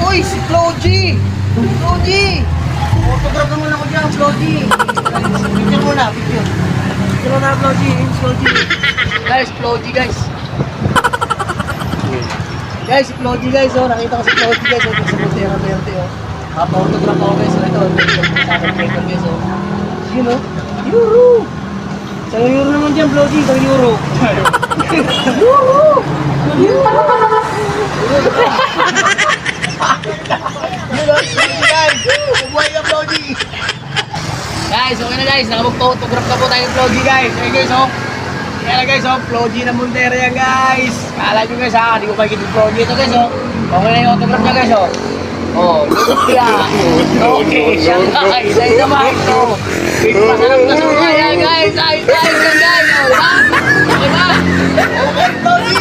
Uy, si Floji! Floji! Autograph naman ako dyan, Floji. Picture muna, picture. Picture muna, Floji. Floji. Guys, Floji, guys. Guys, si Floji, guys. Oh, nakita ko si Floji, guys. Oh, sa Montero Verde, oh. Papa-autograph ako, guys. Ito, sa akin paper, guys. Oh. Yun, oh. Euro! Isang euro naman dyan, Floji. Isang euro. Euro! Guys, okay na guys, nakapag-photograph na po tayo ng Floji guys. Okay guys, oh. Kaya na guys, oh, Floji na Montero yan guys. Kala nyo guys ha, hindi ko makikita yung Floji ito guys, oh. Okay na yung autograph niya guys, oh. Oh, look ya. Okay, siya guys. Ay naman ito. Masarap na sa kaya guys. Ay, guys, oh. Diba? Okay ba? Okay, Floji.